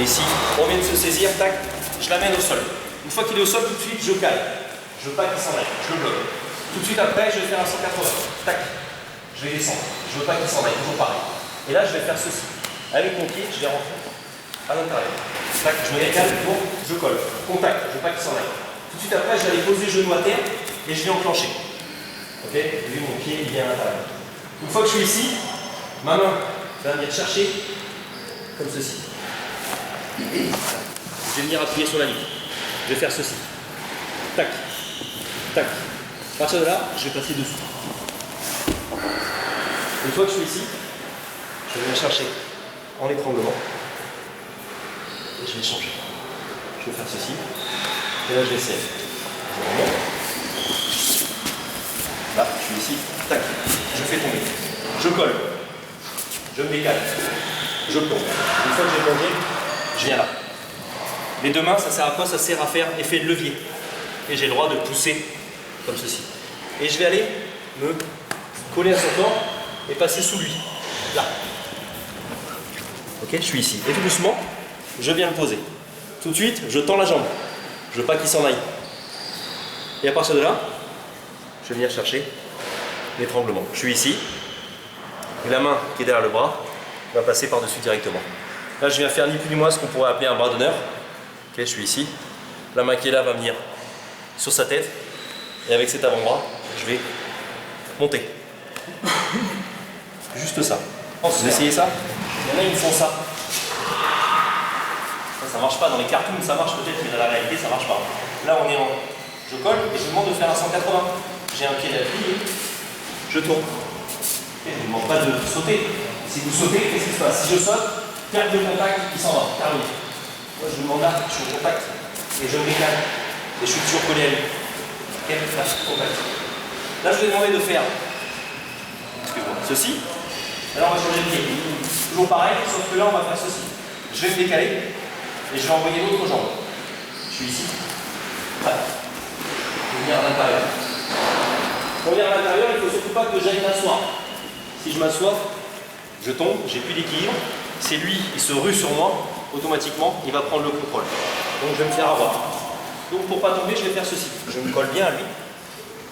est ici, on vient de se saisir, tac, je l'amène au sol. Une fois qu'il est au sol, tout de suite, je cale. Je veux pas qu'il s'en aille, je le bloque. Tout de suite après, je vais faire un 180. Tac, je vais descendre. Je veux pas qu'il s'en aille, toujours pareil. Et là, je vais faire ceci. Avec mon pied, je vais rentrer à l'intérieur. Tac, je me décale, bon, je colle. Contact, je veux pas qu'il s'en aille. Tout de suite après, je vais aller poser le genou à terre et je vais enclencher. Ok, vous voyez, mon pied, il vient à l'intérieur. Une fois que je suis ici, ma main va venir chercher comme ceci. Je vais venir appuyer sur la ligne. Je vais faire ceci. Tac, tac. À partir de là, je vais passer dessous. Une fois que je suis ici, je vais venir chercher en étranglement. Et je vais changer. Je vais faire ceci. Et là, je vais serrer. Je remonte. Là, je suis ici. Tac. Je fais tomber. Je colle. Je me décale. Je plonge. Une fois que j'ai plongé, je viens là. Les deux mains, ça sert à quoi? Ça sert à faire effet de levier. Et j'ai le droit de pousser comme ceci. Et je vais aller me coller à son corps et passer sous lui. Là. Ok, je suis ici. Et tout doucement, je viens me poser. Tout de suite, je tends la jambe. Je veux pas qu'il s'en aille. Et à partir de là, je vais venir chercher l'étranglement. Je suis ici. Et la main qui est derrière le bras va passer par-dessus directement. Là, je viens faire ni plus ni moins ce qu'on pourrait appeler un bras d'honneur. Ok, je suis ici. La main qui est là va venir sur sa tête. Et avec cet avant-bras, je vais monter. Juste ça. Vous essayez ça? Il y en a, ils font ça. Ça marche pas. Dans les cartoons, ça marche peut-être, mais dans la réalité, ça marche pas. Là, on est en... Je colle et je demande de faire un 180. J'ai un pied à plier. Je tourne. Et je ne demande pas de sauter. Si vous sautez, qu'est-ce qui se passe? Si je saute, perte de contact, il s'en va. Terminé. Moi, je demande là, je suis au contact. Et je me décale. Et je suis toujours collé à lui. Ok, là, je suis au contact. Là, je vais demander de faire ceci. Alors, on va changer de pied. Toujours pareil, sauf que là, on va faire ceci. Je vais me décaler et je vais envoyer l'autre jambe. Je suis ici. Voilà. Je vais venir à l'intérieur. Pour venir à l'intérieur, il ne faut surtout pas que j'aille m'asseoir. Si je m'assois, je tombe, j'ai plus d'équilibre. C'est lui, il se rue sur moi, automatiquement, il va prendre le contrôle. Donc, je vais me faire avoir. Donc, pour ne pas tomber, je vais faire ceci. Je me colle bien à lui.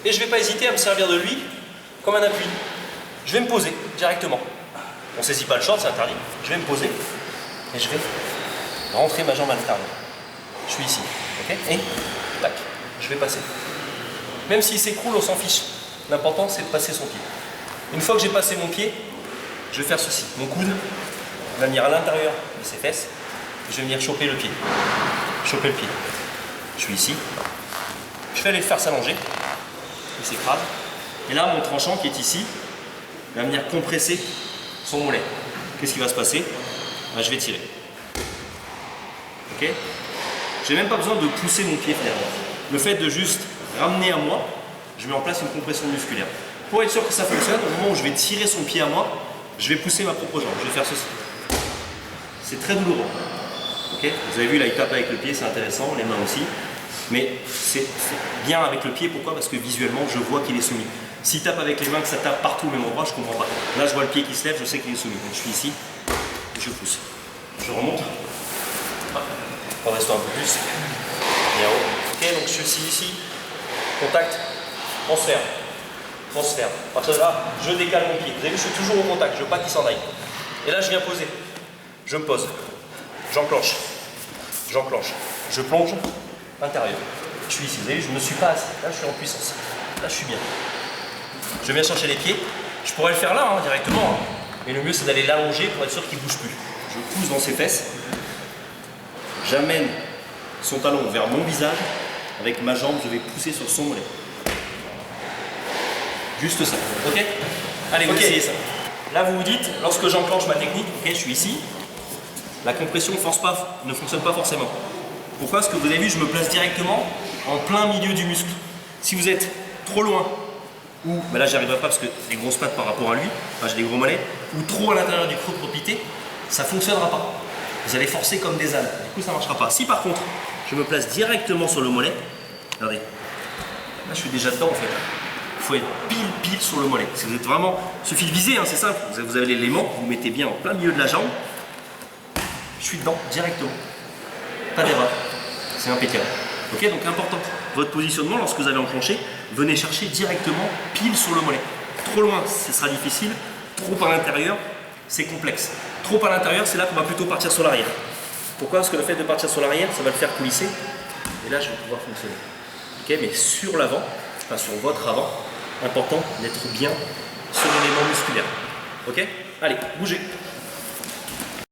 Et je ne vais pas hésiter à me servir de lui comme un appui. Je vais me poser directement. On ne saisit pas le short, c'est interdit. Je vais me poser et je vais rentrer ma jambe à l'intérieur. Je suis ici. Ok? Et tac, je vais passer. Même s'il s'écroule, on s'en fiche. L'important, c'est de passer son pied. Une fois que j'ai passé mon pied, je vais faire ceci. Mon coude va venir à l'intérieur de ses fesses. Je vais venir choper le pied. Choper le pied. Je suis ici. Je vais aller le faire s'allonger. Il s'écrase. Et là, mon tranchant qui est ici va venir compresser son mollet. Qu'est-ce qui va se passer? Ben, je vais tirer. Ok? Je n'ai même pas besoin de pousser mon pied finalement. Le fait de juste ramener à moi, je mets en place une compression musculaire. Pour être sûr que ça fonctionne, au moment où je vais tirer son pied à moi, je vais pousser ma propre jambe. Je vais faire ceci. C'est très douloureux. Okay? Vous avez vu là, il tape avec le pied, c'est intéressant, les mains aussi. Mais c'est bien avec le pied, pourquoi? Parce que visuellement, je vois qu'il est soumis. S'il tape avec les mains, que ça tape partout au même endroit, je ne comprends pas. Là, je vois le pied qui se lève, je sais qu'il est soumis. Donc je suis ici, et je pousse. Je remonte. On reste un peu plus. Et en haut. Ok, donc je suis ici. Contact, transfert. Transfert. À partir de là, je décale mon pied. Vous avez vu, je suis toujours au contact, je ne veux pas qu'il s'en aille. Et là, je viens poser. Je me pose. J'enclenche. J'enclenche. Je plonge. Intérieur. Je suis ici. Vous avez vu, je ne me suis pas assis. Là, je suis en puissance. Là, je suis bien. Je viens chercher les pieds. Je pourrais le faire là, hein, directement. Hein. Mais le mieux, c'est d'aller l'allonger pour être sûr qu'il ne bouge plus. Je pousse dans ses fesses. J'amène son talon vers mon visage. Avec ma jambe, je vais pousser sur son mollet. Juste ça. Ok? Allez, vous essayez ça. Là, vous vous dites, lorsque j'enclenche ma technique, ok, je suis ici, la compression ne fonctionne pas forcément. Pourquoi? Parce que vous avez vu, je me place directement en plein milieu du muscle. Si vous êtes trop loin, ou ben là j'y arriverai pas parce que les grosses pattes par rapport à lui, enfin, j'ai des gros mollets, ou trop à l'intérieur du creux de propriété, ça ne fonctionnera pas. Vous allez forcer comme des ânes, du coup ça ne marchera pas. Si par contre, je me place directement sur le mollet, regardez, là je suis déjà dedans en fait. Il faut être pile sur le mollet. Si vous êtes vraiment, il suffit de viser, hein, c'est simple. Vous avez l'élément, vous le mettez bien en plein milieu de la jambe. je suis dedans directement. Pas d'erreur. C'est impeccable. Ok, donc important, votre positionnement lorsque vous allez enclencher, venez chercher directement pile sur le mollet. Trop loin, ce sera difficile. Trop à l'intérieur, c'est complexe. Trop à l'intérieur, c'est là qu'on va plutôt partir sur l'arrière. Pourquoi? Parce que le fait de partir sur l'arrière, ça va le faire coulisser. Et là, je vais pouvoir fonctionner. Ok, mais sur l'avant, enfin sur votre avant, important d'être bien sur l'élément musculaire. Ok? Allez, bougez.